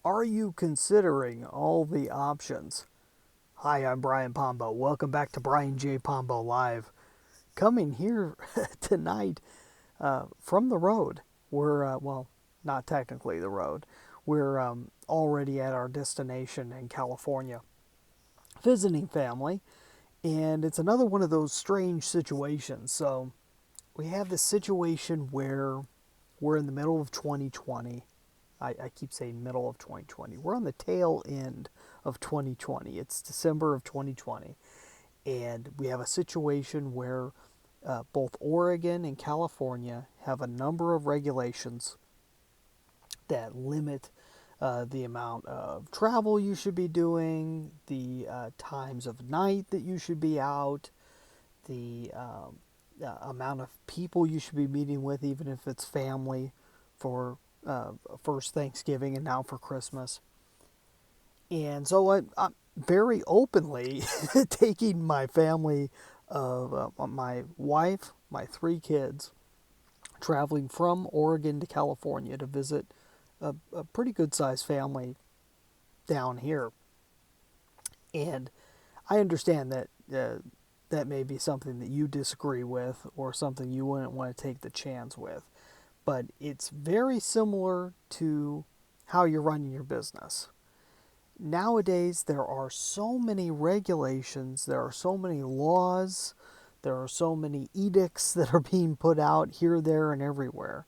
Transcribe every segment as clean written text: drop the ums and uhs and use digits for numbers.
Are you considering all the options? Hi, I'm Brian Pombo. Welcome back to Brian J. Pombo Live. Coming here tonight from the road. Well, not technically the road. We're already at our destination in California, visiting family, and it's another one of those strange situations. So, we have this situation where we're in the middle of 2020. I keep saying middle of 2020. We're on the tail end of 2020. It's December of 2020. And we have a situation where both Oregon and California have a number of regulations that limit the amount of travel you should be doing, the times of night that you should be out, the amount of people you should be meeting with, even if it's family, for first Thanksgiving and now for Christmas. And so I'm very openly taking my family of my wife, my three kids, traveling from Oregon to California to visit a pretty good sized family down here. And I understand that that may be something that you disagree with or something you wouldn't want to take the chance with. But it's very similar to how you're running your business. Nowadays, there are so many regulations, there are so many laws, there are so many edicts that are being put out here, there, and everywhere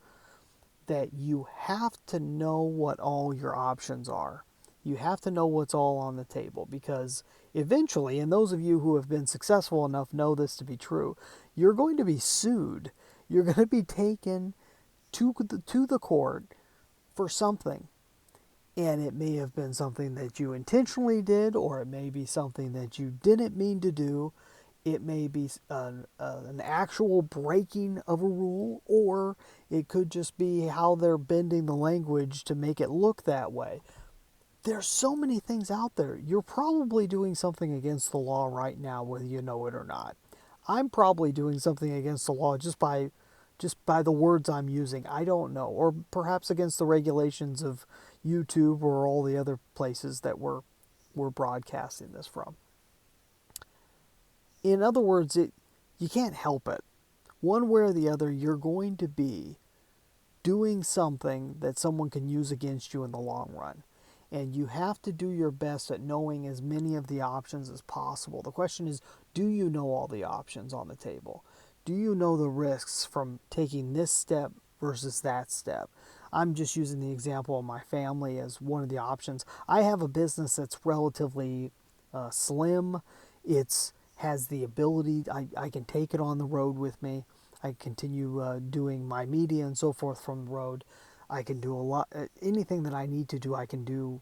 that you have to know what all your options are. You have to know what's all on the table because eventually, and those of you who have been successful enough know this to be true, you're going to be sued. You're going to be taken to the court for something. And it may have been something that you intentionally did, or it may be something that you didn't mean to do. It may be an actual breaking of a rule, or it could just be how they're bending the language to make it look that way. There's so many things out there. You're probably doing something against the law right now, whether you know it or not. I'm probably doing something against the law just by the words I'm using. I don't know, or perhaps against the regulations of YouTube or all the other places that we're broadcasting this from. In other words, you can't help it. One way or the other, you're going to be doing something that someone can use against you in the long run. And you have to do your best at knowing as many of the options as possible. The question is, do you know all the options on the table? Do you know the risks from taking this step versus that step? I'm just using the example of my family as one of the options. I have a business that's relatively slim. It's has the ability, I can take it on the road with me. I continue doing my media and so forth from the road. I can do a lot, anything that I need to do, I can do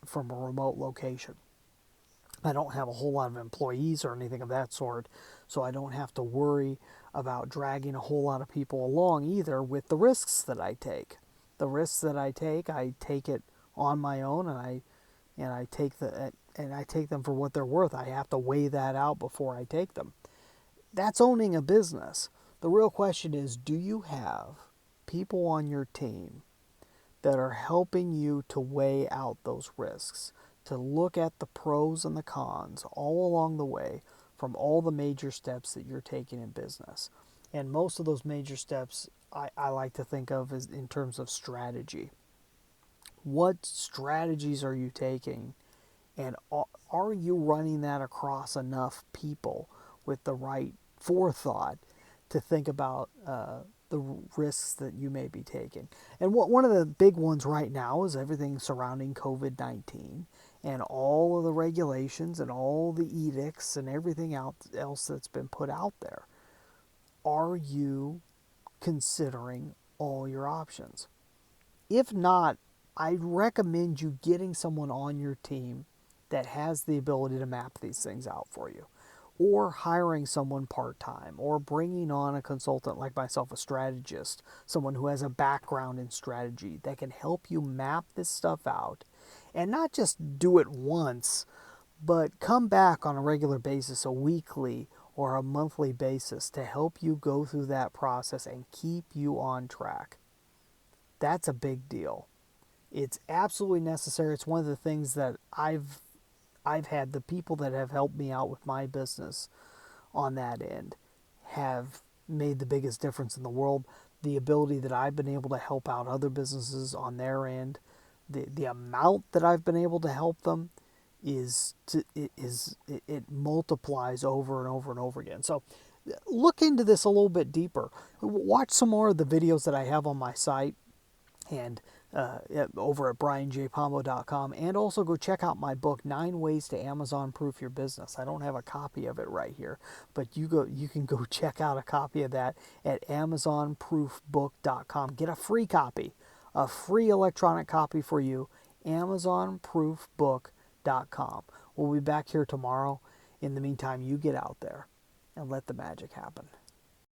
from a remote location. I don't have a whole lot of employees or anything of that sort, so I don't have to worry about dragging a whole lot of people along either with the risks that I take. The risks that I take it on my own, and I take them for what they're worth. I have to weigh that out before I take them. That's owning a business. The real question is, do you have people on your team that are helping you to weigh out those risks, to look at the pros and the cons all along the way from all the major steps that you're taking in business? And most of those major steps I like to think of as in terms of strategy. What strategies are you taking? And are you running that across enough people with the right forethought to think about the risks that you may be taking? And one of the big ones right now is everything surrounding COVID-19 and all of the regulations and all the edicts and everything else that's been put out there. Are you considering all your options? If not, I recommend you getting someone on your team that has the ability to map these things out for you, or hiring someone part time, or bringing on a consultant like myself, a strategist, someone who has a background in strategy that can help you map this stuff out and not just do it once, but come back on a regular basis, a weekly or a monthly basis to help you go through that process and keep you on track. That's a big deal. It's absolutely necessary. It's one of the things that I've had the people that have helped me out with my business on that end have made the biggest difference in the world. The ability that I've been able to help out other businesses on their end, the amount that I've been able to help them it multiplies over and over and over again. So look into this a little bit deeper. Watch some more of the videos that I have on my site and over at brianjpombo.com, and also go check out my book, 9 Ways to Amazon Proof Your Business. I don't have a copy of it right here, but you can go check out a copy of that at amazonproofbook.com. Get a free copy, a free electronic copy for you, amazonproofbook.com. We'll be back here tomorrow. In the meantime, you get out there and let the magic happen.